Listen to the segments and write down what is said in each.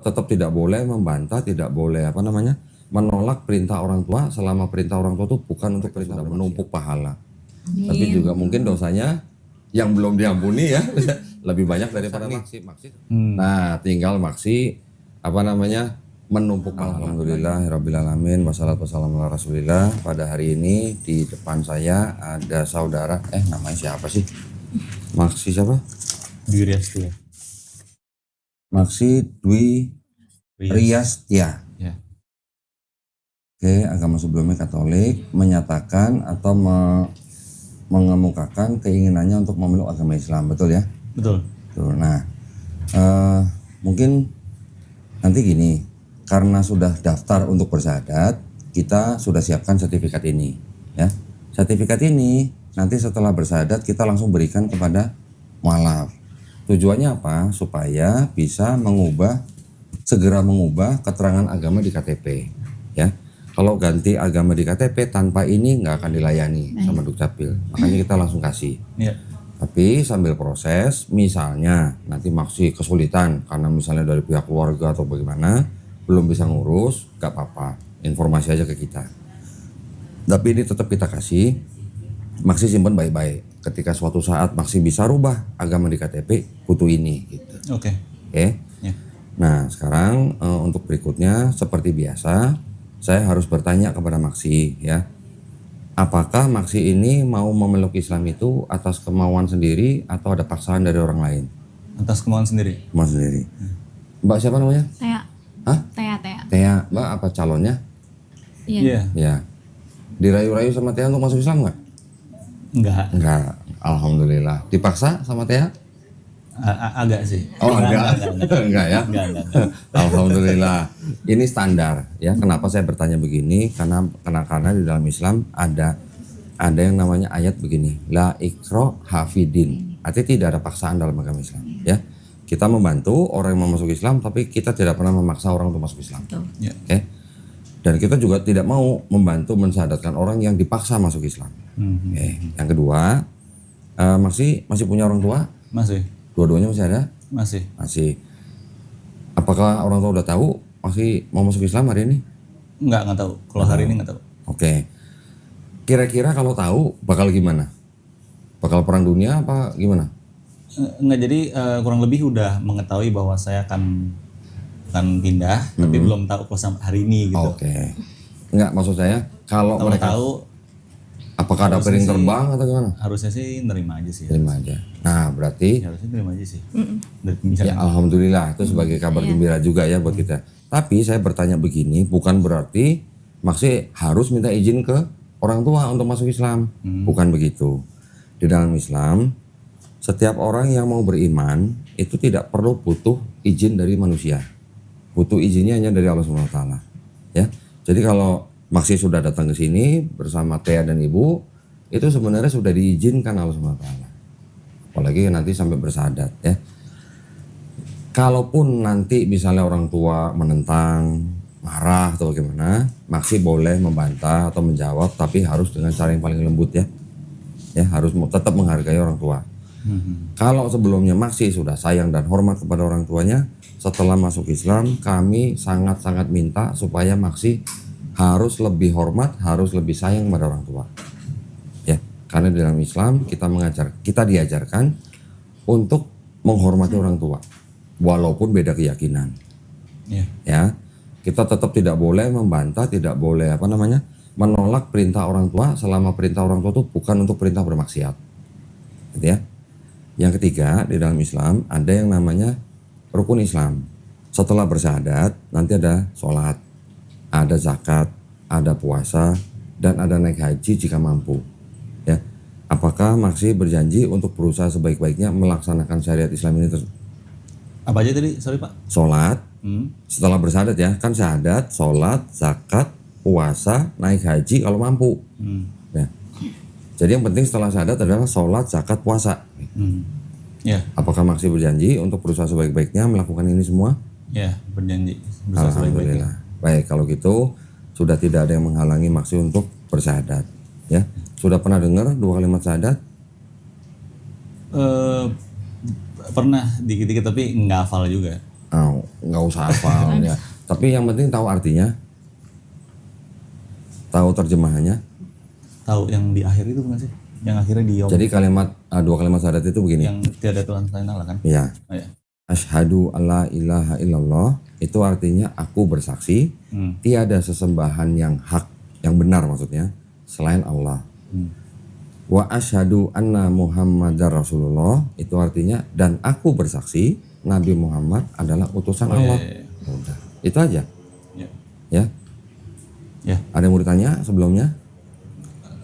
Tetap tidak boleh membantah, tidak boleh menolak perintah orang tua selama perintah orang tua itu bukan untuk perintah menumpuk pahala. Tapi juga mungkin dosanya yang belum diampuni ya lebih banyak daripada maksi. Nah, tinggal maksi menumpuk pahala. Alhamdulillahirabbil alamin wassalatu wassalamu ala Rasulillah. Pada hari ini di depan saya ada saudara namanya siapa sih? Maksi siapa? Dwi Riastia. Maksi Dwi Riastia. Ya. Oke, agama sebelumnya Katolik, menyatakan atau mengemukakan keinginannya untuk memeluk agama Islam, betul ya? Betul. Tuh, nah, mungkin nanti gini, karena sudah daftar untuk bersyahadat, kita sudah siapkan sertifikat ini, ya. Sertifikat ini nanti setelah bersyahadat kita langsung berikan kepada mualaf. Tujuannya apa? Supaya bisa segera mengubah keterangan agama di KTP, ya. Kalau ganti agama di KTP tanpa ini nggak akan dilayani sama Dukcapil, makanya kita langsung kasih. Ya. Tapi sambil proses, misalnya nanti maksi kesulitan karena misalnya dari pihak keluarga atau bagaimana, belum bisa ngurus, nggak apa-apa, informasi aja ke kita. Tapi ini tetap kita kasih, maksi simpen baik-baik. Ketika suatu saat maksi bisa rubah agama di KTP, butuh ini gitu. Oke. Oke. Ya. Nah sekarang untuk berikutnya seperti biasa, saya harus bertanya kepada maksi ya. Apakah maksi ini mau memeluk Islam itu atas kemauan sendiri atau ada paksaan dari orang lain? Atas kemauan sendiri. Kemauan sendiri. Mbak siapa namanya? Tea. Hah? Tea. Tea. Mbak apa calonnya? Iya. Ya. Dirayu-rayu sama Tea untuk masuk Islam nggak? Enggak. Alhamdulillah. Dipaksa sama Tea? Agak sih. Oh enggak. Enggak ya? Enggak. Alhamdulillah. Ini standar ya. Kenapa saya bertanya begini? Karena di dalam Islam ada yang namanya ayat begini. La ikro hafidin. Artinya tidak ada paksaan dalam agama Islam ya. Kita membantu orang yang mau masuk Islam tapi kita tidak pernah memaksa orang untuk masuk Islam. Ya. Oke. Dan kita juga tidak mau membantu mensyahadatkan orang yang dipaksa masuk Islam. Oke. Yang kedua, masih punya orang tua? Masih. Dua-duanya masih ada? Masih. Apakah orang tua udah tahu masih mau masuk Islam hari ini? Enggak tahu. Kalau hari ini enggak tahu. Oke. Kira-kira kalau tahu bakal gimana? Bakal perang dunia apa gimana? Enggak, jadi kurang lebih udah mengetahui bahwa saya akan pindah, tapi belum tahu kalau sampai hari ini gitu. Oke. Enggak, maksud saya kalau mereka tahu, apakah ada piring terbang atau gimana? harusnya sih nerima aja sih. Terima aja. Nah, berarti Harusnya nerima aja sih. ya alhamdulillah itu sebagai kabar gembira juga ya buat kita. Tapi saya bertanya begini, bukan berarti maksudnya harus minta izin ke orang tua untuk masuk Islam. Bukan begitu. Di dalam Islam, setiap orang yang mau beriman itu tidak perlu butuh izin dari manusia. Butuh izinnya hanya dari Allah SWT. Ya. Jadi kalau maksi sudah datang ke sini bersama Tea dan Ibu, itu sebenarnya sudah diizinkan Allah SWT. Apalagi nanti sampai bersyahadat ya. Kalaupun nanti misalnya orang tua menentang, marah atau bagaimana, maksi boleh membantah atau menjawab, tapi harus dengan cara yang paling lembut ya. Ya, harus tetap menghargai orang tua. Kalau sebelumnya maksi sudah sayang dan hormat kepada orang tuanya, setelah masuk Islam kami sangat-sangat minta supaya maksi harus lebih hormat, harus lebih sayang pada orang tua. Ya, karena di dalam Islam kita diajarkan untuk menghormati orang tua walaupun beda keyakinan. Ya, kita tetap tidak boleh membantah, tidak boleh menolak perintah orang tua selama perintah orang tua itu bukan untuk perintah bermaksiat. Gitu ya. Yang ketiga, di dalam Islam ada yang namanya rukun Islam. Setelah bersyahadat nanti ada sholat, ada zakat, ada puasa, dan ada naik haji jika mampu. Ya, apakah maksi berjanji untuk berusaha sebaik-baiknya melaksanakan syariat Islam ini? Apa aja tadi? Sorry Pak. Sholat, setelah bersyahadat ya, kan syahadat, sholat, zakat, puasa, naik haji kalau mampu. Ya. Jadi yang penting setelah syahadat adalah sholat, zakat, puasa. Ya. Apakah maksi berjanji untuk berusaha sebaik-baiknya melakukan ini semua? Ya, berjanji. Alhamdulillah. Baik, kalau gitu sudah tidak ada yang menghalangi maksi untuk bersyahadat. Ya, sudah pernah dengar 2 kalimat syahadat? Pernah dikit-dikit tapi nggak hafal juga. Nggak usah hafal ya. Tapi yang penting tahu artinya, tahu terjemahannya. Tahu yang di akhir itu bukan sih? Yang akhirnya di Jadi kalimat dua kalimat syahadat itu begini. yang tiada Tuhan selain Allah kan? Ya. Oh, ya. Asyhadu alla ilaha illallah itu artinya aku bersaksi tiada sesembahan yang hak, yang benar maksudnya selain Allah. Wa asyhadu anna Muhammadar Rasulullah itu artinya dan aku bersaksi Nabi Muhammad adalah utusan Allah. Udah. Itu aja. Ya. Ya. Ya. Ada yang mau ditanya sebelumnya?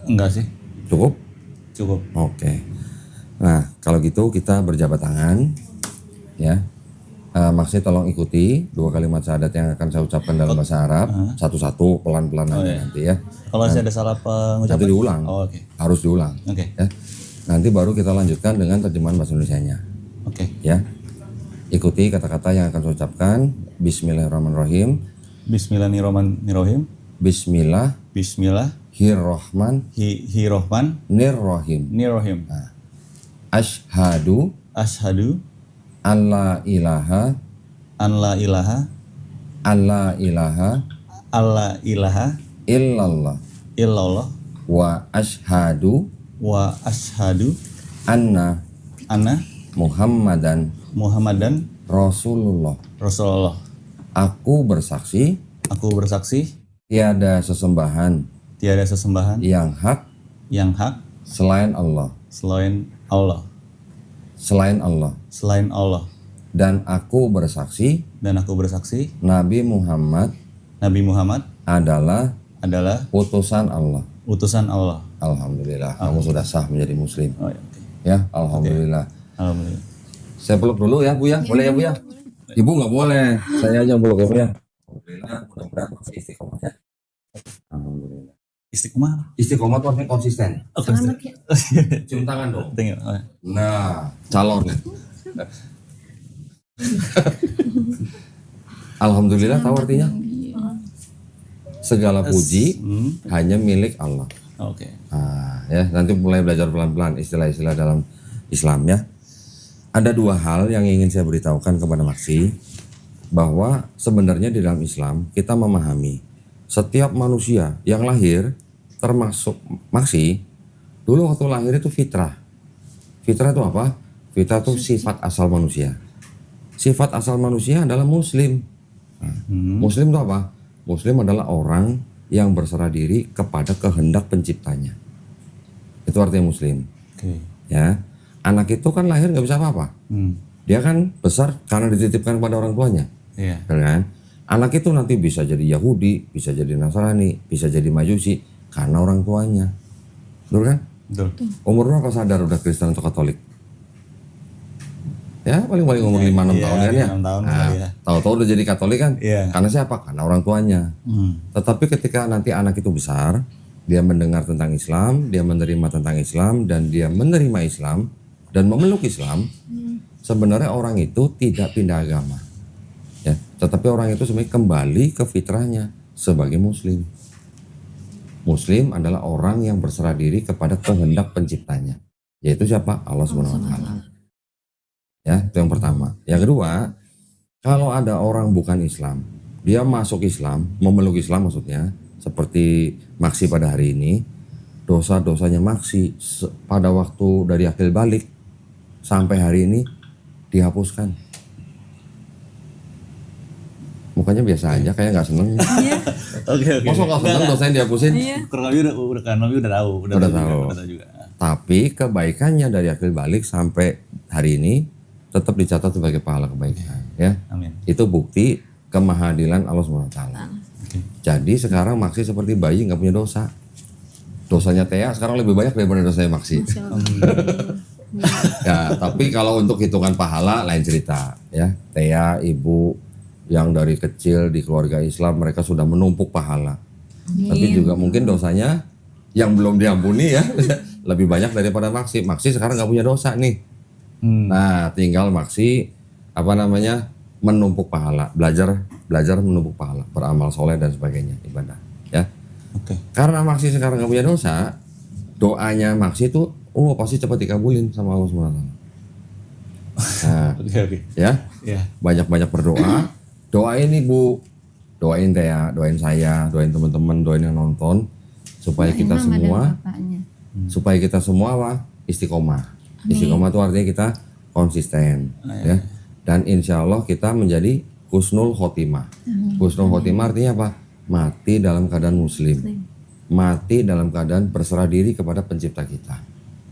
Enggak sih, Cukup? cukup. Oke. Nah, kalau gitu kita berjabat tangan ya. Maksudnya tolong ikuti dua kalimat syahadat yang akan saya ucapkan dalam bahasa Arab satu-satu pelan-pelan aja nanti ya. Kalau saya ada salah pengucapan. Nanti diulang. Oh, oke. Harus diulang. Oke. Ya. Nanti baru kita lanjutkan dengan terjemahan bahasa Indonesianya. Oke. Ya. Ikuti kata-kata yang akan saya ucapkan. Bismillahirrahmanirrahim. Bismillahirrahmanirrahim. Bismillah. Bismillah. Hirrahman. Hirrahman. Nirrahim. Nirrahim. Ashhadu. Ashhadu Alla ilaha. an la ilaha Alla ilaha. alla ilaha Illallah. illallah Wa ashhadu. wa ashhadu Anna. anna Muhammadan. Muhammadan Rasulullah. Rasulullah. Aku bersaksi. Aku bersaksi Tiada sesembahan. tiada sesembahan Yang hak. yang hak Selain Allah. selain Allah. Selain Allah. Selain Allah. Dan aku bersaksi Dan aku bersaksi Nabi Muhammad Nabi Muhammad adalah adalah utusan Allah. utusan Allah. Alhamdulillah, kamu sudah sah menjadi muslim. Oh, ya, oke. Ya, alhamdulillah. Alhamdulillah. Saya peluk dulu ya, Bu ya. Boleh ya, Bu ya? Ibu nggak boleh. Saya aja yang peluk ya, Bu ya. Alhamdulillah, mudah-mudahan masih istiqomah ya. Alhamdulillah. Istiqomah. Istiqomah itu artinya konsisten. Oke. Cium tangan dong. Tengok. Oh, ya. Nah, calon. Alhamdulillah tahu artinya? Segala puji hanya milik Allah. Oke. Nah, ya nanti mulai belajar pelan-pelan istilah-istilah dalam Islam ya. Ada dua hal yang ingin saya beritahukan kepada Maksi, bahwa sebenarnya di dalam Islam kita memahami setiap manusia yang lahir, termasuk Maksi, dulu waktu lahir itu fitrah. Fitrah itu apa? Fitrah itu sifat asal manusia. Sifat asal manusia adalah muslim. Nah, muslim itu apa? Muslim adalah orang yang berserah diri kepada kehendak penciptanya. Itu artinya muslim. Oke. Ya, anak itu kan lahir nggak bisa apa-apa. Dia kan besar karena dititipkan kepada orang tuanya. Iya. Kan? Anak itu nanti bisa jadi Yahudi, bisa jadi Nasrani, bisa jadi Majusi karena orang tuanya. Betul kan? Betul. Umur berapa sadar udah Kristen atau Katolik? Ya paling-paling umur 5-6 tahun kan ya. 6 tahun Nah, kali ya. tahu-tahu udah jadi Katolik kan? Iya. Karena siapa? Karena orang tuanya. Tetapi ketika nanti anak itu besar, dia mendengar tentang Islam, dia menerima tentang Islam, dan dia menerima Islam dan memeluk Islam, sebenarnya orang itu tidak pindah agama. Ya, tetapi orang itu sebenarnya kembali ke fitrahnya sebagai Muslim. Muslim adalah orang yang berserah diri kepada kehendak penciptanya, yaitu siapa? Allah Subhanahu wa taala. Ya, itu yang pertama. Yang kedua, kalau ada orang bukan Islam, dia masuk Islam, memeluk Islam maksudnya, seperti Maksi pada hari ini, dosa-dosanya Maksi pada waktu dari akil balik sampai hari ini dihapuskan. Mukanya biasa aja, kayak nggak seneng. Oke. Masa nggak seneng dosanya dihapusin? Kurang lebih udah tahu. Udah tahu juga. Tapi kebaikannya dari akil balik sampai hari ini tetap dicatat sebagai pahala kebaikan, ya. Amin. Itu bukti kemahadilan Allah SWT. Jadi sekarang Maksi seperti bayi nggak punya dosa. Dosanya Tea sekarang lebih banyak daripada dosanya Maksi. Ya, tapi kalau untuk hitungan pahala lain cerita, ya. Tea ibu yang dari kecil di keluarga Islam mereka sudah menumpuk pahala. Tapi juga mungkin dosanya yang belum diampuni ya lebih banyak daripada Maksi. Maksi sekarang nggak punya dosa nih. Nah, tinggal Maksi menumpuk pahala, belajar menumpuk pahala, beramal soleh dan sebagainya, ibadah, ya. Oke. Karena Maksi sekarang nggak punya dosa, doanya Maksi itu, pasti cepat dikabulin sama Allah SWT. Nah, Oke. ya, Ya. banyak-banyak berdoa. Doain Ibu, doain Tea, doain saya, doain teman-teman, doain yang nonton supaya kita Mama dan semua, bapaknya. supaya kita semua istiqomah. Istiqomah itu artinya kita konsisten, ya. Dan insya Allah kita menjadi husnul khotimah. Husnul khotimah artinya apa? Mati dalam keadaan muslim, mati dalam keadaan berserah diri kepada pencipta kita.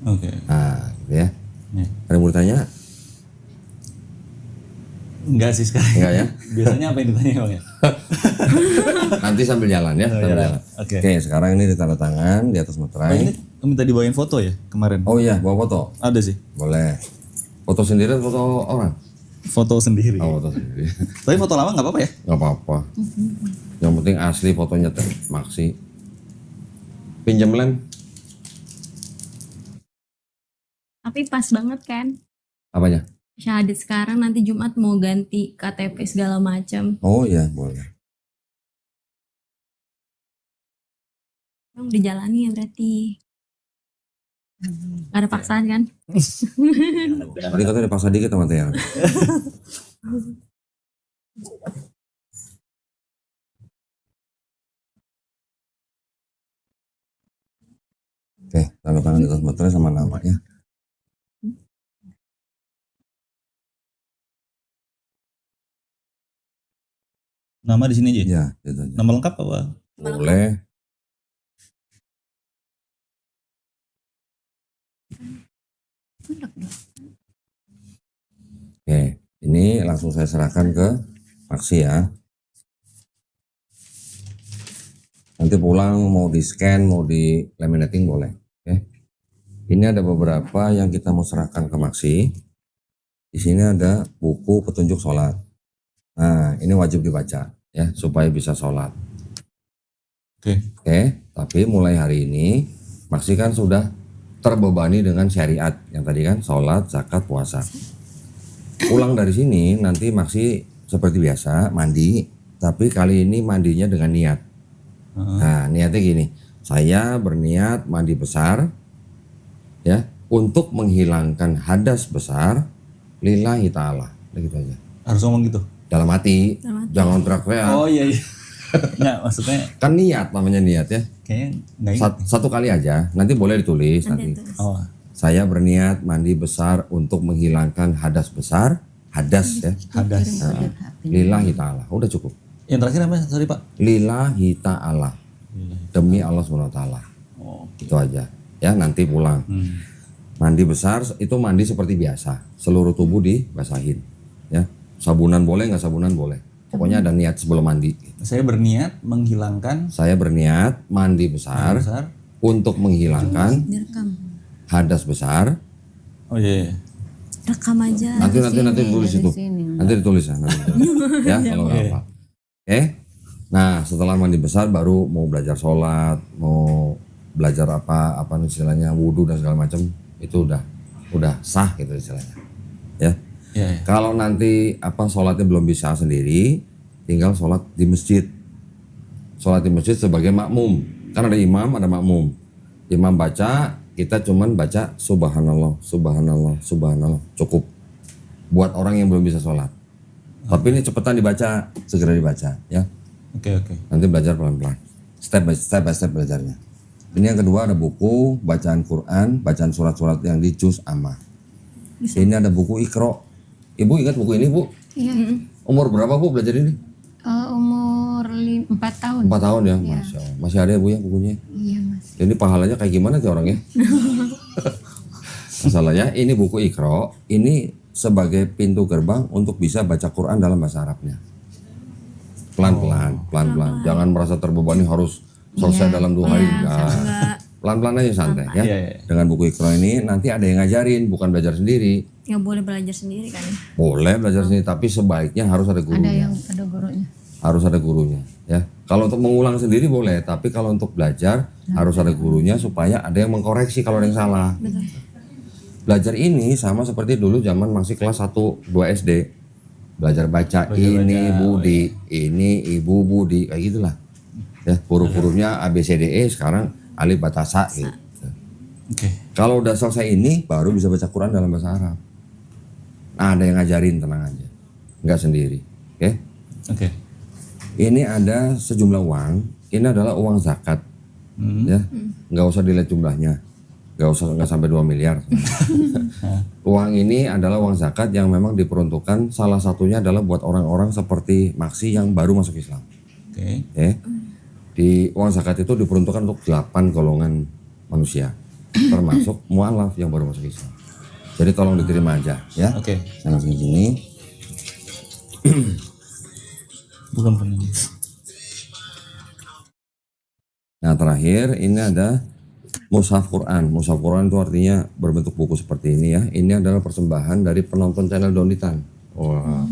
Oke. Nah, gitu ya. Ya. Ada yang mau ditanya? Enggak sih sekarang. Enggak ya? Biasanya apa yang ditanya Bang ya? Nanti sambil jalan ya. Sambil ya. jalan. Oke. Oke, sekarang ini ditanda tangan di atas Ini materai. minta dibawain foto ya kemarin? Oh iya, bawa foto. Ada sih. Boleh. Foto sendiri atau foto orang? Foto sendiri. Oh, foto sendiri. Tapi foto lama nggak apa-apa ya? Nggak apa-apa. Yang penting asli fotonya Maksi. Pinjam lem. Tapi pas banget kan? Apanya? Syahadat sekarang, nanti Jumat mau ganti KTP segala macam. Oh iya, boleh. Dijalani ya berarti. Gak ada paksaan kan? Tadi katanya dipaksa dikit sama Tia. Oke, tanda tangan di atas materai sama nama ya. Nama di sini aja. Iya, gitu aja. Nama lengkap apa? Boleh. Oke, ini langsung saya serahkan ke Maksi ya. Nanti pulang mau di scan, mau di laminating boleh. Oke. Ini ada beberapa yang kita mau serahkan ke Maksi. Di sini ada buku petunjuk sholat. Nah, ini wajib dibaca ya supaya bisa sholat. Oke. Oke, tapi mulai hari ini Maksi kan sudah terbebani dengan syariat yang tadi kan sholat, zakat, puasa. Pulang dari sini nanti Maksi seperti biasa mandi, tapi kali ini mandinya dengan niat. Nah, niatnya gini, saya berniat mandi besar ya untuk menghilangkan hadas besar lillahi ta'ala. Gitu aja. Harus ngomong gitu. Dalam hati, jangan teriak-teriak. Oh iya. Nggak, maksudnya Kan niat namanya niat ya. kayaknya nggak ingat. Satu kali aja, nanti boleh ditulis nanti. Oh. Saya berniat mandi besar untuk menghilangkan hadas besar, hadas ya. Hadas. Lillahi ta'ala, udah cukup. Yang terakhir apa? Sorry Pak. Lillahi ta'ala, demi Allah SWT. Oh. Itu aja ya, nanti pulang. Mandi besar itu mandi seperti biasa, seluruh tubuh dibasahin ya. Sabunan boleh, nggak sabunan boleh, pokoknya ada niat sebelum mandi. Saya berniat menghilangkan Saya berniat mandi besar besar. untuk menghilangkan Direkam. hadas besar. Oh iya. Rekam aja. Nanti tulis itu, nanti ditulis ya, nanti ditulis. Ya kalau nggak apa. Oke. Nah, setelah mandi besar baru mau belajar sholat, mau belajar apa istilahnya wudhu dan segala macam, itu udah sah gitu istilahnya. Ya. Iya. Kalau nanti sholatnya belum bisa sendiri, tinggal sholat di masjid. Sholat di masjid sebagai makmum. Kan ada imam, ada makmum. Imam baca, kita cuman baca subhanallah, subhanallah, subhanallah. Cukup. Buat orang yang belum bisa sholat. Tapi ini cepetan dibaca, segera dibaca ya. Oke. Nanti belajar pelan-pelan. Step by step belajarnya. Ini yang kedua ada buku bacaan Quran, bacaan surat-surat yang di juz amma. Ini ada buku Iqra. Ibu ingat buku ini, Bu? Iya. Umur berapa, Bu, belajar ini? Umur 4 tahun. 4 tahun ya, Masya Allah. Masih ada ya, Bu, ya bukunya? Iya mas. Ini pahalanya kayak gimana sih orangnya? Masalahnya ini buku Iqra, ini sebagai pintu gerbang untuk bisa baca Quran dalam bahasa Arabnya. Pelan-pelan. Jangan merasa terbebani harus selesai dalam 2 hari. Enggak. Pelan-pelan aja santai ya. Iya. Dengan buku Iqra ini nanti ada yang ngajarin, bukan belajar sendiri. Nggak boleh belajar sendiri kan? Boleh belajar sendiri, tapi sebaiknya harus ada gurunya. Ada gurunya. Harus ada gurunya ya. Kalau untuk mengulang sendiri boleh, tapi kalau untuk belajar harus ada gurunya supaya ada yang mengkoreksi kalau ada yang salah. Belajar ini sama seperti dulu zaman masih kelas 1, 2 SD. Belajar baca ini Budi, ini Ibu Budi, kayak gitulah. Ya, huruf-hurufnya A B C D E, sekarang alif batasa gitu. Oke. Kalau udah selesai ini baru bisa baca Quran dalam bahasa Arab. Ada yang ngajarin, tenang aja. Nggak sendiri. Oke? Oke. Ini ada sejumlah uang. Ini adalah uang zakat. Ya, nggak usah dilihat jumlahnya. Nggak sampai 2 miliar. Uang ini adalah uang zakat yang memang diperuntukkan, salah satunya adalah buat orang-orang seperti Maksi yang baru masuk Islam. Oke. Ya. Di uang zakat itu diperuntukkan untuk 8 golongan manusia, termasuk mualaf yang baru masuk Islam. Jadi tolong diterima aja, ya. Oke. Saya langsung gini. Bukan penuh. Nah terakhir ini ada mushaf Quran. Mushaf Quran itu artinya berbentuk buku seperti ini ya. Ini adalah persembahan dari penonton channel Donitan. Wah.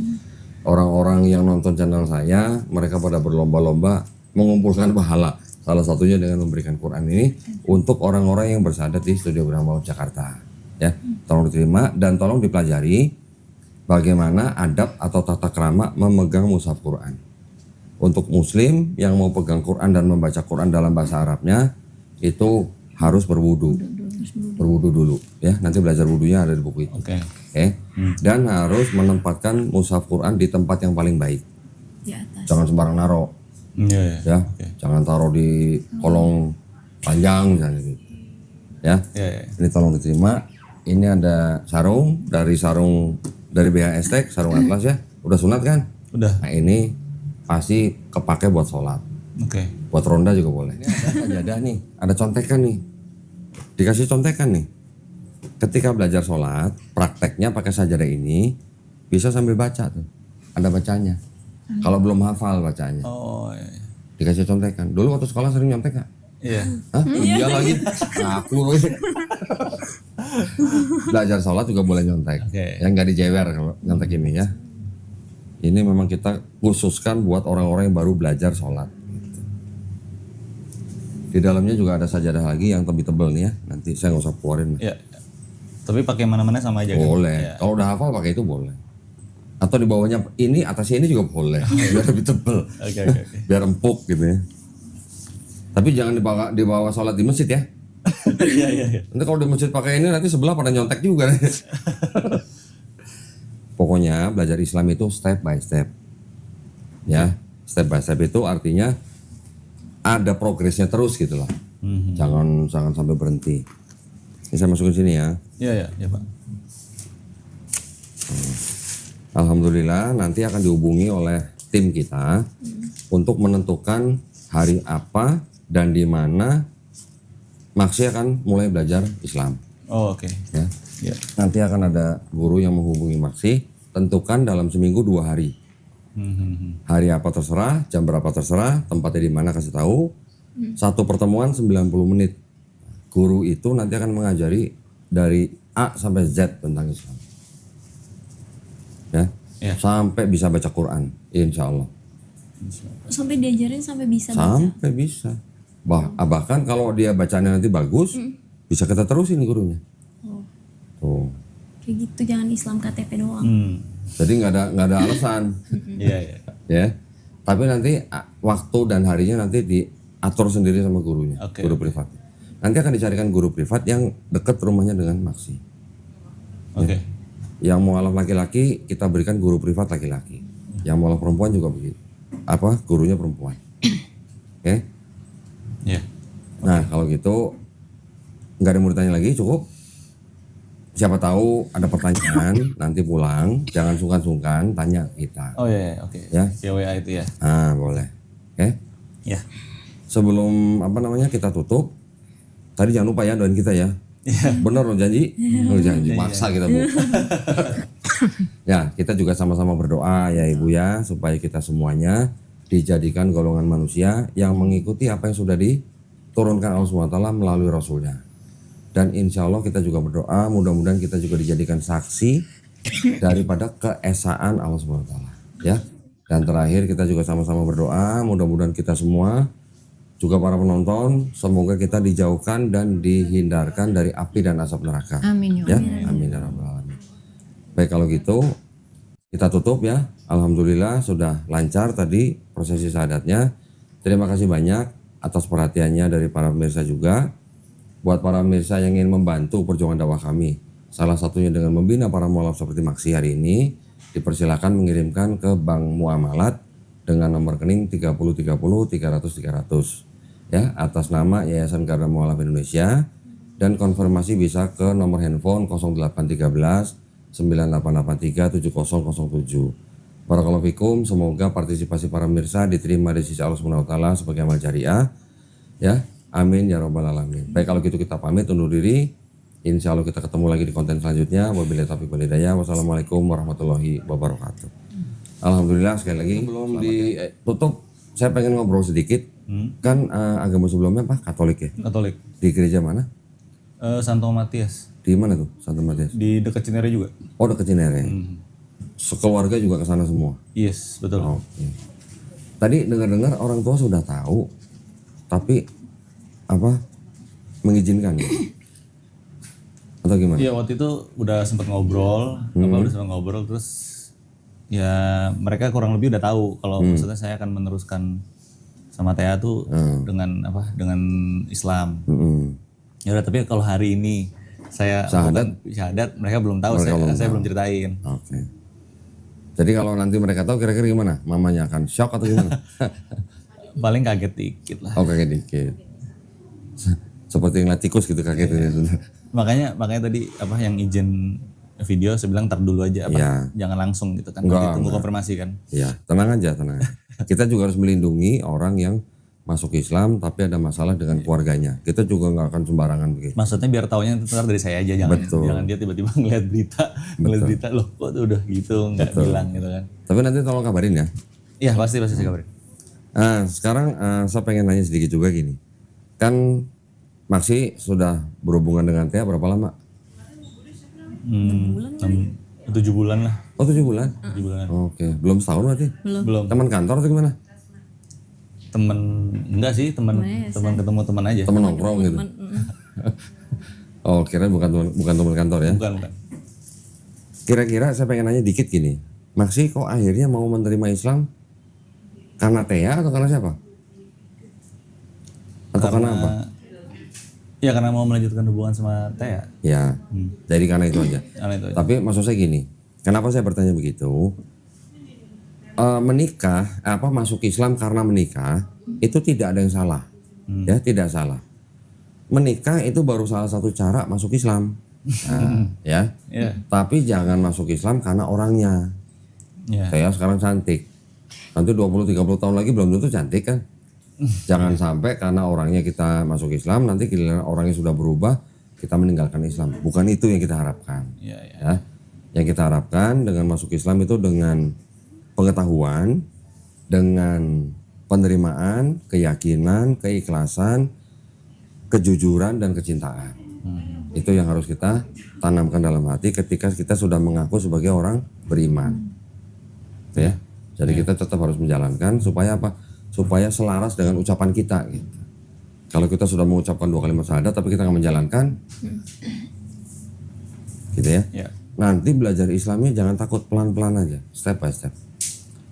Orang-orang yang nonton channel saya, mereka pada berlomba-lomba mengumpulkan pahala. Salah satunya dengan memberikan Quran ini untuk orang-orang yang bersahadat di Studio Bernama Jakarta. Ya, tolong diterima dan tolong dipelajari bagaimana adab atau tata krama memegang mushaf Quran. Untuk muslim yang mau pegang Quran dan membaca Quran dalam bahasa Arabnya itu harus berwudu. Berwudu dulu ya. Nanti belajar wudunya ada di buku itu. Oke. Dan harus menempatkan mushaf Quran di tempat yang paling baik. Di atas. Jangan sembarang naro Iya. ya. Jangan taruh di kolong panjang misalnya gitu. Ya. Iya. Ini tolong diterima. Ini ada sarung dari BHS sarung atlas ya. Udah sunat kan? Udah. Nah ini pasti kepake buat sholat. Oke. Buat ronda juga boleh. Ini ada sajadah nih, ada contekan nih. Dikasih contekan nih. Ketika belajar sholat, prakteknya pakai sajadah ini bisa sambil baca tuh. Ada bacanya. Kalau belum hafal bacanya, Oh iya. dikasih contekan. Dulu waktu sekolah sering nyontek gak? Iya. Hah? Iya lagi. Ngaku lagi. Belajar sholat juga boleh nyontek. Oke. Yang nggak dijewer kalau nyontek ini ya. Ini memang kita khususkan buat orang-orang yang baru belajar sholat. Di dalamnya juga ada sajadah lagi yang lebih tebal nih ya. Nanti saya nggak usah keluarin. Iya. Tapi pakai mana-mana sama aja kan? Boleh. Iya. Kalau udah hafal pakai itu boleh. Atau di bawahnya ini, atasnya ini juga boleh. Biar lebih tebal. Oke. Biar empuk gitu ya. Tapi jangan dibawa sholat di masjid ya. Iya. Nanti kalau di masjid pakai ini nanti sebelah pada nyontek juga. Pokoknya belajar Islam itu step by step. Ya, step by step itu artinya ada progresnya terus gitu lah. Jangan sampai berhenti. Ini saya masukin sini ya. Iya, Pak. Alhamdulillah nanti akan dihubungi oleh tim kita untuk menentukan hari apa dan di mana Maksi akan mulai belajar Islam. Oh, oke. Ya. Iya. Nanti akan ada guru yang menghubungi Maksi, tentukan dalam seminggu 2 hari. Hari apa terserah, jam berapa terserah, tempatnya di mana kasih tahu. Satu pertemuan 90 menit. Guru itu nanti akan mengajari dari A sampai Z tentang Islam. Ya, Ya. sampai bisa baca Quran, insya Allah. Sampai diajarin sampai bisa baca. Sampai bisa. Bahkan kalau dia bacanya nanti bagus, bisa kita terusin gurunya. Oh, Tuh. kayak gitu, jangan Islam KTP doang. Jadi nggak ada alasan. Iya. Ya, tapi nanti waktu dan harinya nanti diatur sendiri sama gurunya, Oke. guru privat. Nanti akan dicarikan guru privat yang dekat rumahnya dengan Maksi. Oke. Yang mualaf laki-laki kita berikan guru privat laki-laki. Yang mualaf perempuan juga begitu. Gurunya perempuan. Oke. Iya. Nah kalau gitu nggak ada yang mau ditanya lagi, cukup. Siapa tahu ada pertanyaan nanti pulang, jangan sungkan-sungkan tanya kita. Oh iya, oke. Ya. Via WA itu ya. Nah boleh. Oke. Iya. Sebelum kita tutup, tadi jangan lupa ya doain kita ya. Bener loh janji? Oh janji, maksa kita Bu. Ya kita juga sama-sama berdoa ya Ibu ya, supaya kita semuanya dijadikan golongan manusia yang mengikuti apa yang sudah diturunkan Allah SWT melalui Rasulnya. Dan insya Allah kita juga berdoa mudah-mudahan kita juga dijadikan saksi daripada keesaan Allah SWT. Ya. Dan terakhir kita juga sama-sama berdoa mudah-mudahan kita semua juga para penonton semoga kita dijauhkan dan dihindarkan dari api dan asap neraka. Amin Ya, amin ya rabbal alamin. Baik kalau gitu kita tutup ya. Alhamdulillah sudah lancar tadi prosesi syahadatnya. Terima kasih banyak atas perhatiannya dari para pemirsa juga. Buat para pemirsa yang ingin membantu perjuangan dakwah kami, salah satunya dengan membina para mualaf seperti Maksi hari ini, dipersilakan mengirimkan ke Bank Muamalat dengan nomor rekening 3030 300 300 ya, atas nama Yayasan Garda Mualaf Indonesia, dan konfirmasi bisa ke nomor handphone 0813 9883 7007. Barakallahu fikum, semoga partisipasi para pemirsa diterima di sisi Allah Subhanahu wa taala sebagai amal jariah ya. Amin ya rabbal alamin. Baik, kalau gitu kita pamit undur diri. Insya Allah kita ketemu lagi di konten selanjutnya. Wabillahi taufiq wal hidayah. Wassalamualaikum warahmatullahi wabarakatuh. Alhamdulillah, sekali lagi sebelum ditutup saya pengen ngobrol sedikit. Kan agama sebelumnya apa? Katolik ya? Katolik. Di gereja mana? Santo Matias. Di mana tuh Santo Matias? Di dekat Cinere juga. Oh, dekat Cinere. Sekeluarga juga ke sana semua. Yes, betul. Oke. Tadi dengar-dengar orang tua sudah tahu, tapi apa mengizinkan ya? Atau gimana? Iya, waktu itu udah sempat ngobrol, terus ya mereka kurang lebih udah tahu kalau maksudnya saya akan meneruskan sama Tea tuh dengan apa? Dengan Islam. Ya udah, tapi kalau hari ini saya syahadat, mereka belum tahu, saya belum ceritain. Oke. Jadi kalau nanti mereka tahu kira-kira gimana? Mamanya akan shock atau gimana? Paling kaget dikit lah. Oh, kaget dikit. Seperti ngeliat tikus gitu kaget ini. Makanya tadi apa yang izin video saya bilang ntar dulu aja jangan langsung gitu kan. Tunggu konfirmasi kan. Iya, tenang aja. Kita juga harus melindungi orang yang masuk Islam tapi ada masalah dengan keluarganya. Kita juga nggak akan sembarangan begitu. Maksudnya biar taunya ntar dari saya aja, jangan dia tiba-tiba ngeliat berita loh kok udah gitu nggak bilang gitu kan. Tapi nanti tolong kabarin ya. Iya, pasti saya kabarin. Sekarang saya pengen nanya sedikit juga gini. Kan Maksi sudah berhubungan dengan Tea berapa lama? 7 bulan lah. Oh, 7 bulan? 7 bulan. Oke, belum setahun berarti? Belum. Teman kantor atau gimana? Enggak sih, teman ketemu teman aja. Teman nongkrong gitu. Oh, kira bukan teman kantor ya? Bukan. Kira-kira saya pengen nanya dikit gini. Maksi kok akhirnya mau menerima Islam karena Tea atau karena siapa? Atau karena apa? Ya karena mau melanjutkan hubungan sama Tea. Ya, jadi karena itu aja. Tapi maksud saya gini, kenapa saya bertanya begitu? Menikah, masuk Islam karena menikah itu tidak ada yang salah, ya tidak salah. Menikah itu baru salah satu cara masuk Islam, ya. Tapi jangan masuk Islam karena orangnya. Saya sekarang cantik, nanti 20-30 tahun lagi belum tentu cantik kan. Jangan sampai karena orangnya kita masuk Islam, nanti giliran orangnya sudah berubah, kita meninggalkan Islam. Bukan itu yang kita harapkan. Ya. Yang kita harapkan dengan masuk Islam itu dengan pengetahuan, dengan penerimaan, keyakinan, keikhlasan, kejujuran, dan kecintaan. Itu yang harus kita tanamkan dalam hati ketika kita sudah mengaku sebagai orang beriman. Ya. Jadi kita tetap harus menjalankan supaya apa? Supaya selaras dengan ucapan kita gitu. Kalau kita sudah mengucapkan 2 kalimat syahadat tapi kita nggak menjalankan, gitu ya. Nanti belajar Islamnya jangan takut, pelan-pelan aja, step by step.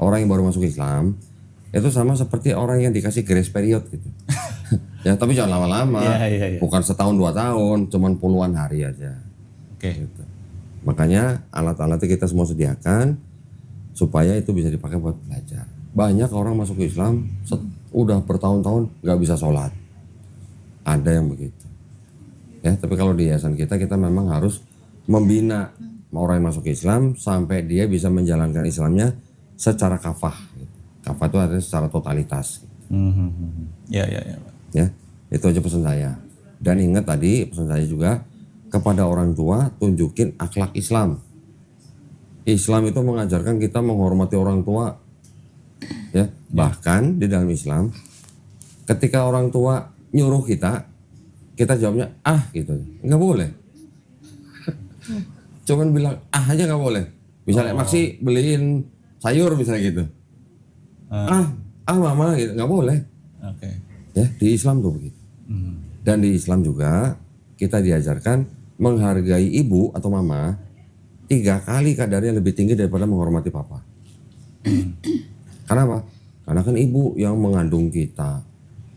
Orang yang baru masuk Islam itu sama seperti orang yang dikasih grace period gitu. Ya, tapi jangan lama-lama. Bukan setahun 2 tahun, cuman puluhan hari aja. Gitu. Makanya alat-alatnya kita semua sediakan supaya itu bisa dipakai buat belajar. Banyak orang masuk Islam udah bertahun-tahun nggak bisa sholat. Ada yang begitu. Ya, tapi kalau di yayasan kita memang harus membina orang yang masuk Islam sampai dia bisa menjalankan Islamnya secara kafah. Kafah itu artinya secara totalitas. Ya. Ya, itu aja pesan saya. Dan ingat tadi pesan saya juga kepada orang tua, tunjukin akhlak Islam. Islam itu mengajarkan kita menghormati orang tua. Ya, bahkan di dalam Islam ketika orang tua nyuruh kita jawabnya gitu, nggak boleh. Cuman bilang aja nggak boleh. Misalnya Maksi beliin sayur misalnya gitu, mama gitu, nggak boleh. Ya, di Islam tuh begitu. Dan di Islam juga kita diajarkan menghargai ibu atau mama 3 kali kadarnya lebih tinggi daripada menghormati papa. Kenapa? Karena kan ibu yang mengandung kita,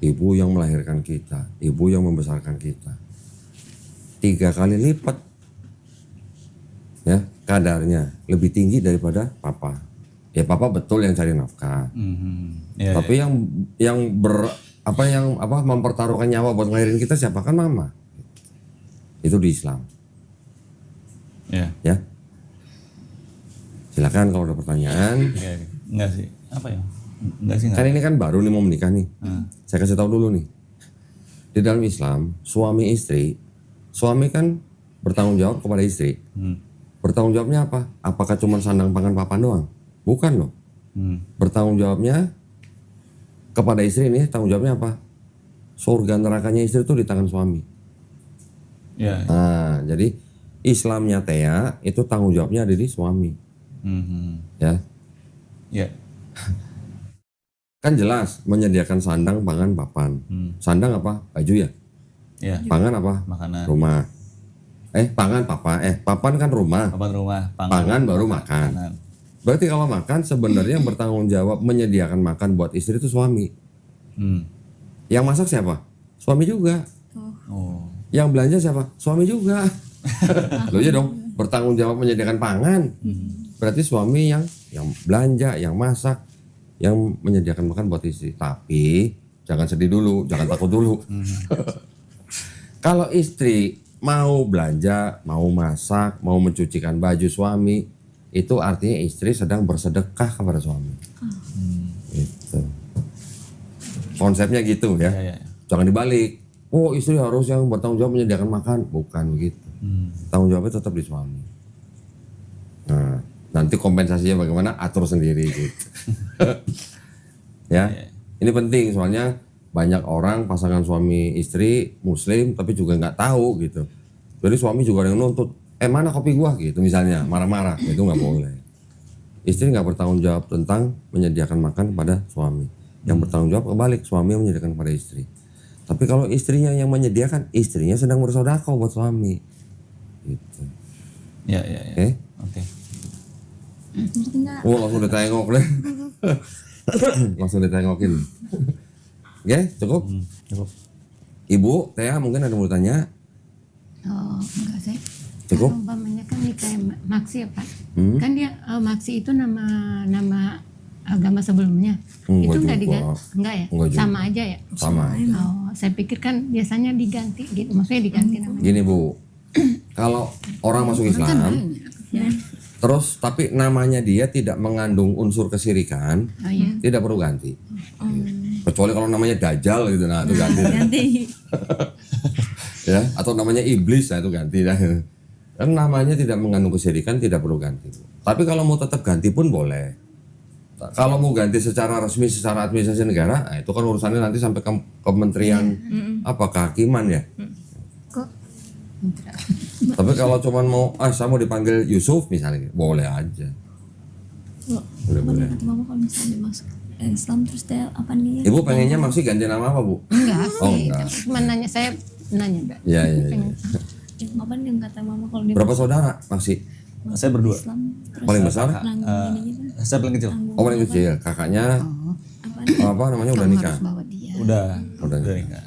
ibu yang melahirkan kita, ibu yang membesarkan kita. 3 kali lipat ya kadarnya lebih tinggi daripada papa. Ya papa betul yang cari nafkah. Ya, Tapi yang mempertaruhkan nyawa buat ngelahirin kita siapa? Kan mama. Itu di Islam. ya. Ya. Silakan kalau ada pertanyaan. Ya, enggak sih. Apa ya? Enggak sih, enggak. Kan ini kan baru nih mau menikah nih. Saya kasih tahu dulu nih. Di dalam Islam, suami istri, suami kan bertanggung jawab kepada istri. Bertanggung jawabnya apa? Apakah cuma sandang pangan papan doang? Bukan loh. Bertanggung jawabnya kepada istri ini, tanggung jawabnya apa? Surga nerakanya istri itu di tangan suami. Ya. Nah, jadi Islamnya Tea itu tanggung jawabnya ada di suami. Ya. Ya. Kan jelas menyediakan sandang, pangan, papan. Sandang apa? Baju ya? Ya. Pangan apa? Makanan. Rumah. Pangan papan kan rumah. Papan rumah, Pangan baru makan. makanan. Berarti kalau makan sebenarnya yang bertanggung jawab menyediakan makan buat istri itu suami. Yang masak siapa? Suami juga. Oh. Yang belanja siapa? Suami juga. Loh ya dong, bertanggung jawab menyediakan pangan. Berarti suami yang belanja, yang masak, yang menyediakan makan buat istri. Tapi jangan sedih dulu, jangan takut dulu. Kalau istri mau belanja, mau masak, mau mencucikan baju suami, itu artinya istri sedang bersedekah kepada suami. Gitu. Konsepnya gitu ya. Ya. Jangan dibalik. Oh istri harus yang bertanggung jawab menyediakan makan. Bukan begitu. Tanggung jawabnya tetap di suami. Nah, nanti kompensasinya bagaimana atur sendiri gitu. Ya. Ini penting soalnya banyak orang pasangan suami istri muslim tapi juga nggak tahu gitu. Jadi suami juga ada yang nuntut, mana kopi gua gitu misalnya, marah-marah, itu nggak boleh. Istri nggak bertanggung jawab tentang menyediakan makan kepada suami. Yang bertanggung jawab kebalik, suami yang menyediakan kepada istri. Tapi kalau istrinya yang menyediakan, istrinya sedang bersedekah buat suami. Gitu. Ya. Oke? Ngerti nggak? Oh langsung ditengok deh. Langsung ditengokin. Oke, cukup? Cukup. Ibu, Tea mungkin ada mau tanya? Oh, enggak sih. Cukup? Kalau umpamanya kan ini kayak Maksi ya Pak. Kan dia Maksi itu nama agama sebelumnya. Enggak Itu enggak juga. diganti, enggak ya? Enggak juga. Sama aja ya. Sama. Oh, saya pikir kan biasanya diganti gitu. Maksudnya diganti namanya. Gini Bu, kalau orang masuk Islam, terus tapi namanya dia tidak mengandung unsur kesirikan, Oh iya. tidak perlu ganti. Kecuali kalau namanya Dajjal gitu, nah itu ganti. Ganti. Ya, atau namanya iblis, nah itu ganti. Kan namanya tidak mengandung kesirikan, tidak perlu ganti. Tapi kalau mau tetap ganti pun boleh. Kalau mau ganti secara resmi, secara administrasi negara, nah itu kan urusannya nanti sampai ke Kementerian Kehakiman ya. Kok Tapi kalau cuman mau, saya mau dipanggil Yusuf misalnya, boleh aja. Boleh. Kata mama kalau misalnya masuk Islam terus dia apa nih? Ibu pengennya masih ganti nama apa Bu? enggak Oh, sih. enggak. Cuma nanya, saya nanya Mbak. Iya. Apa nih yang kata mama kalau dia Berapa saudara masih? Saya berdua. Islam terus Paling besar? nanggung ini kan? Saya paling kecil. Oh paling kecil. Kakaknya apa namanya udah nikah? Harus bawa dia. Udah Udah nikah.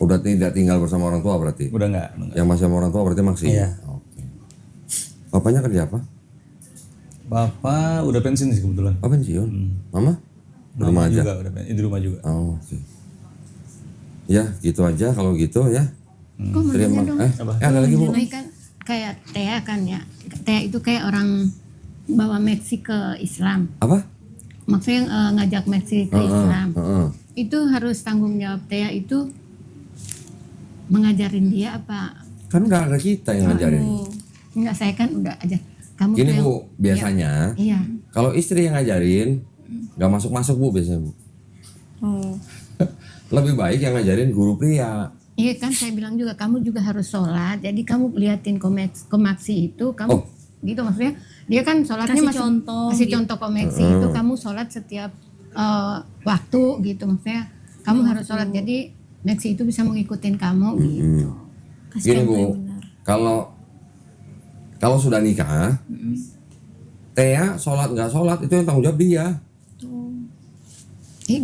Udah tidak tinggal bersama orang tua berarti? Udah enggak. Yang masih sama orang tua berarti masih? Iya. Oke. Bapaknya kerja apa? Bapak udah pensiun sih kebetulan. Oh pensiun. Mama? Di rumah aja? Juga udah di rumah juga. Oh, oke. Ya gitu aja kalau gitu ya. Kok mau Terima. nanya dong? Ada lagi Bu? Ini kan kayak Tea kan ya. Tea itu kayak orang bawa Meksi ke Islam. Apa? Maksudnya ngajak Meksi ke Islam. Heeh. Itu harus tanggung jawab Tea itu mengajarin dia apa? Kan udah ada kita yang ngajarin. Enggak, saya kan udah aja. Kamu Gini kayak- Bu, biasanya Iya. kalau istri yang ngajarin nggak masuk-masuk Bu biasanya Bu. Oh. Lebih baik yang ngajarin guru pria. Iya kan saya bilang juga kamu juga harus sholat. Jadi kamu liatin komaksi itu kamu Oh. gitu maksudnya dia kan sholatnya Kasih masuk- contoh kasih gitu. contoh komaksi itu kamu sholat setiap waktu gitu maksudnya kamu harus sholat jadi Meksi itu bisa mengikutin kamu gitu. Kasih Gini contoh Bu, yang benar. kalau sudah nikah, Tea sholat nggak sholat itu yang tanggung jawab dia.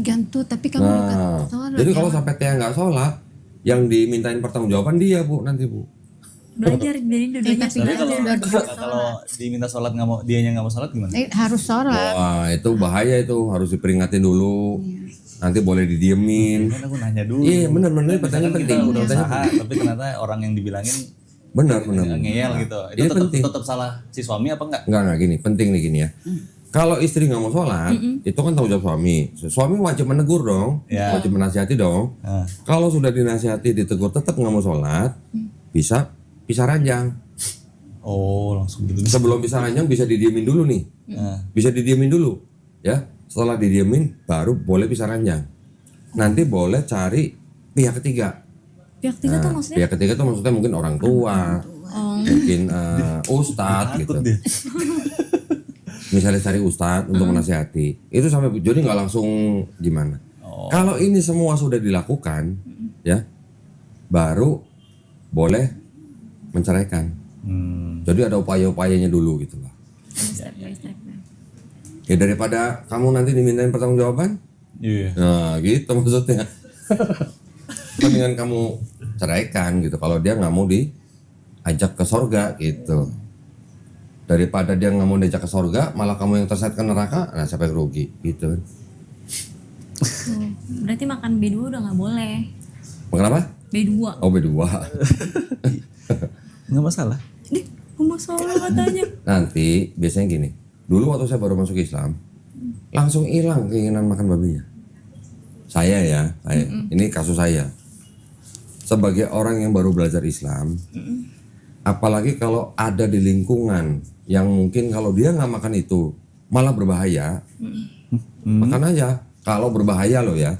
Gantu tapi kamu juga Nah, sholat. jadi ya. kalau sampai Tea nggak sholat, yang dimintain pertanggungjawaban dia Bu nanti Bu. Belajar jadi dua-duanya Tapi kalau Kalau diminta sholat nggak mau, dianya nggak mau sholat gimana? harus sholat. Wah itu bahaya itu, harus diperingatin dulu. Nanti boleh didiemin. Kan aku nanya dulu. Iya benar-benar pertanyaan Misalkan penting. kita udah usaha, tapi ternyata orang yang dibilangin Benar. ngeyel gitu. Itu Iya, tetap penting. tetap salah si suami apa enggak? Enggak gini, penting nih gini ya. Kalau istri nggak mau sholat, itu kan tanggung jawab suami. Suami wajib menegur dong, Ya. wajib menasihati dong. Nah, Kalau sudah dinasihati, ditegur tetap nggak mau sholat, bisa pisah ranjang. oh langsung gitu. Sebelum pisah ranjang bisa didiemin dulu nih, Nah, bisa didiemin dulu, ya. Setelah didiemin, baru boleh pisah ranjang. Nanti boleh cari pihak ketiga. Pihak tiga tuh maksudnya? Pihak ketiga tuh maksudnya mungkin orang tua, mungkin ustadz gitu. takut dia. Misalnya cari ustadz untuk menasihati, itu sampai jadi nggak langsung gimana. Kalau ini semua sudah dilakukan, ya, baru boleh menceraikan. Jadi ada upaya-upayanya dulu gitu lah. Step by step. Ya daripada kamu nanti dimintain pertanggungjawaban, Iya. nah gitu maksudnya. Mendingan kamu ceraikan gitu. Kalau dia nggak mau diajak ke sorga gitu. Daripada dia nggak mau diajak ke sorga, malah kamu yang terseret ke neraka, nah siapa yang rugi gitu. Berarti makan B2 udah nggak boleh. Kenapa? B2. Oh B2. Nggak masalah. Masalah katanya. Nanti biasanya gini. Dulu waktu saya baru masuk Islam, langsung hilang keinginan makan babinya. Saya ya, ini kasus saya. Sebagai orang yang baru belajar Islam, apalagi kalau ada di lingkungan yang mungkin kalau dia nggak makan itu malah berbahaya, makan aja. Kalau berbahaya loh ya.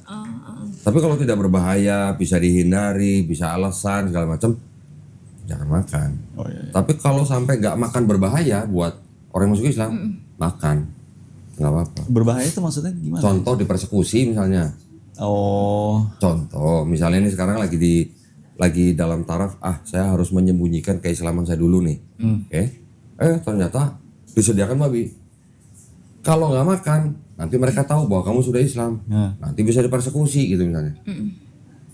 Tapi kalau tidak berbahaya, bisa dihindari, bisa alasan segala macam, jangan makan. Oh iya. Tapi kalau sampai nggak makan berbahaya buat orang yang masuk Islam, makan, nggak apa-apa. Berbahaya itu maksudnya gimana? Contoh dipersekusi misalnya. Oh. Contoh, misalnya ini sekarang lagi dalam taraf, saya harus menyembunyikan keislaman saya dulu nih, oke? Ternyata disediakan babi. Kalau nggak makan, nanti mereka tahu bahwa kamu sudah Islam, nanti bisa dipersekusi gitu misalnya.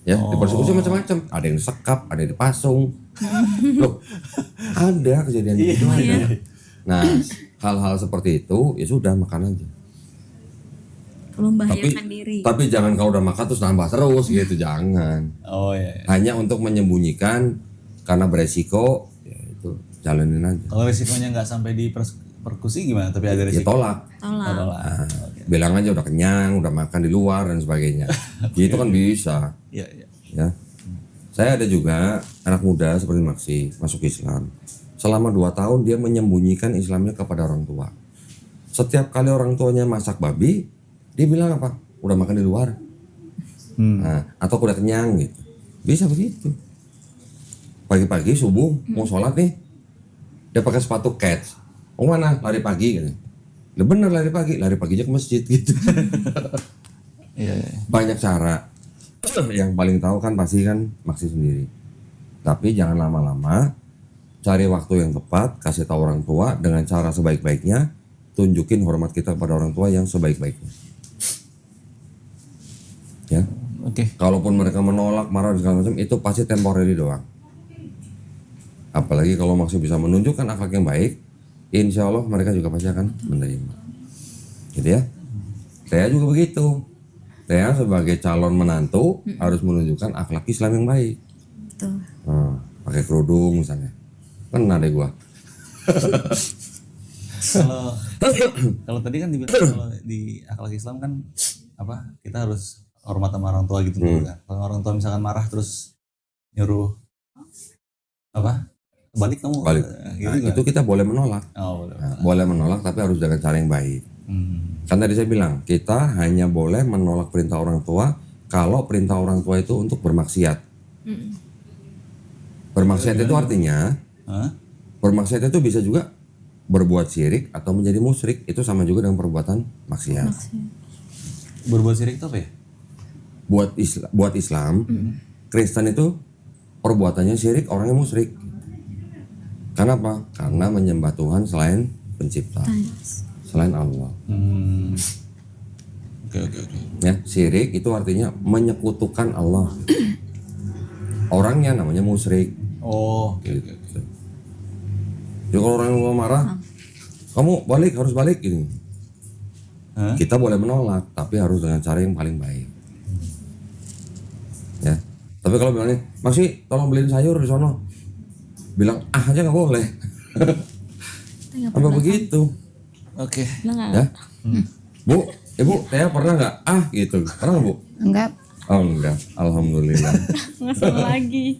Ya, dipersekusi macam-macam. Ada yang disekap, ada yang dipasung. Loh, ada kejadian gitu ada. Nah, hal-hal seperti itu ya sudah makan aja. Membahayakan diri. Tapi jangan kalau udah makan terus nambah terus gitu, jangan. Oh iya. Hanya untuk menyembunyikan karena beresiko, ya itu jalanin aja. Kalau resikonya nggak sampai di persekusi gimana? Tapi ada Ya resiko. tolak. Tolak. Tolak. Bilang aja udah kenyang, udah makan di luar dan sebagainya. Gitu kan bisa. Iya, iya. Ya. Saya ada juga anak muda seperti Maksi masuk Islam. Selama 2 tahun dia menyembunyikan Islamnya kepada orang tua. Setiap kali orang tuanya masak babi, dia bilang apa? Udah makan di luar. Nah, atau udah kenyang gitu. Bisa begitu. Pagi-pagi subuh mau sholat nih, dia pakai sepatu kets. Oh mana? Lari pagi gitu. Udah bener lari paginya ke masjid gitu. Iya, iya. Banyak cara. Yang paling tahu kan pasti kan Maksi sendiri. Tapi jangan lama-lama, cari waktu yang tepat, kasih tahu orang tua dengan cara sebaik-baiknya, tunjukin hormat kita kepada orang tua yang sebaik-baiknya. Ya. Oke. Kalaupun mereka menolak, marah dan segala macam, itu pasti temporary doang. Apalagi kalau Maksi bisa menunjukkan akhlak yang baik, insya Allah mereka juga pasti akan menerima. Gitu ya. Saya juga begitu. Saya sebagai calon menantu harus menunjukkan akhlak Islam yang baik. Betul. Nah, pakai kerudung misalnya. Kena deh gua. Kalau tadi kan dibilang kalau di akhlak Islam kan apa? Kita harus hormat sama orang tua gitu kan. Kalau orang tua misalkan marah terus nyuruh apa? Balik kamu. Balik. Gitu Nah, itu kita boleh menolak. Oh, boleh. Nah, boleh menolak tapi harus dengan cara yang baik. Kan tadi saya bilang, kita hanya boleh menolak perintah orang tua kalau perintah orang tua itu untuk bermaksiat. Bermaksiat itu artinya, bermaksiat itu bisa juga berbuat syirik atau menjadi musyrik. Itu sama juga dengan perbuatan maksiat. Berbuat syirik itu apa ya? Buat Islam, Kristen itu perbuatannya syirik, orangnya musyrik. Kenapa? Karena menyembah Tuhan selain pencipta, selain Allah. Oke. Ya, syirik itu artinya menyekutukan Allah. Orangnya namanya musyrik. Oh, oke. Gitu. Ya kalau orang tua marah, kamu balik, harus balik gitu. Hah? Kita boleh menolak, tapi harus dengan cara yang paling baik. Ya. Tapi kalau bilangnya, masih tolong beliin sayur di sono. Bilang aja nggak boleh. Apa begitu? Oke. Bilang nggak? Ya. Bu, ibu, Teh pernah nggak gitu? Pernah nggak bu? Enggak. Oh enggak, alhamdulillah. Nggak salah lagi.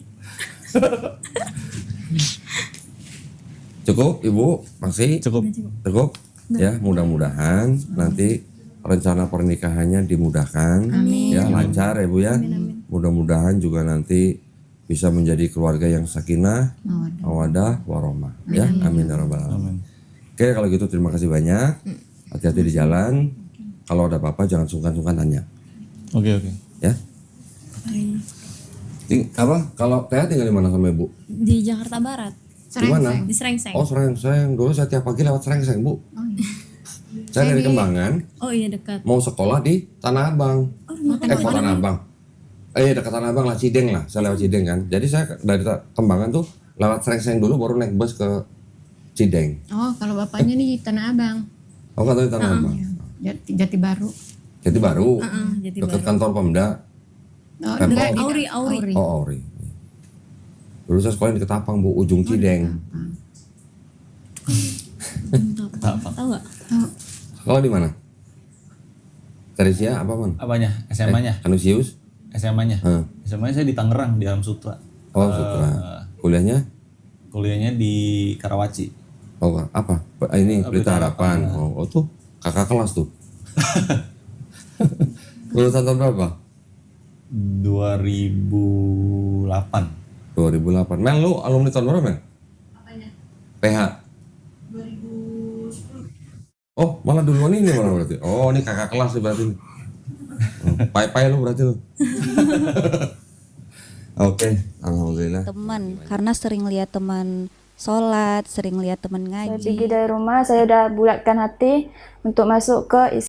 Cukup ibu, masih Cukup. cukup. Ya, mudah-mudahan nanti rencana pernikahannya dimudahkan, ya lancar ya bu ya. Mudah-mudahan juga nanti bisa menjadi keluarga yang sakinah, mawaddah, warahmah. Ya, amin ya rabbal alamin. Oke, kalau gitu terima kasih banyak. Hati-hati di jalan. Kalau ada apa-apa jangan sungkan-sungkan tanya. Oke. Ya. Apa? Kalau Teh tinggal di mana sama ibu? Di Jakarta Barat, Di mana? di Srengseng. Oh, Srengseng. Dulu saya tiap pagi lewat Srengseng, Bu. Saya dari Kembangan, Oh iya dekat. mau sekolah di Tanah Abang. Oh, Kok Tanah Abang? Dekat Tanah Abang lah, Cideng lah. Saya lewat Cideng kan. Jadi saya dari Kembangan tuh lewat Srengseng dulu, baru naik bus ke Cideng. Oh, kalau bapaknya nih Tanah Abang. Oh, kan di Tanah Abang. Jati Baru. Jadi baru, Jadi dekat kantor Pemda. Oh, Pemprov. enggak, Auri. Oh, Ori. Dulu saya sekolah di Ketapang, Bu, ujung Cideng. Ketapang. Tahu nggak? Sekolah di mana? Teresia apa man? Apanya? SMA-nya? Kanusius? SMA-nya? Hah. SMA-nya saya di Tangerang, di Alam Sutra. Oh, Sutra. Kuliahnya? Kuliahnya di Karawaci. Oh, apa? Ini Pelita Harapan. Oh, tuh kakak kelas tuh. Lulusan tahun berapa? 2008. 2008. Mel, lu alumni tahun berapa, Mel? Apanya? PH. 2010. Oh, malah duluan ini malah berarti. Oh, ini kakak kelas nih berarti. Pai-pai lu berarti lu. Oke, alhamdulillah. Teman, karena sering lihat teman sholat, sering lihat teman Saya ngaji. pergi dari rumah, saya udah bulatkan hati untuk masuk ke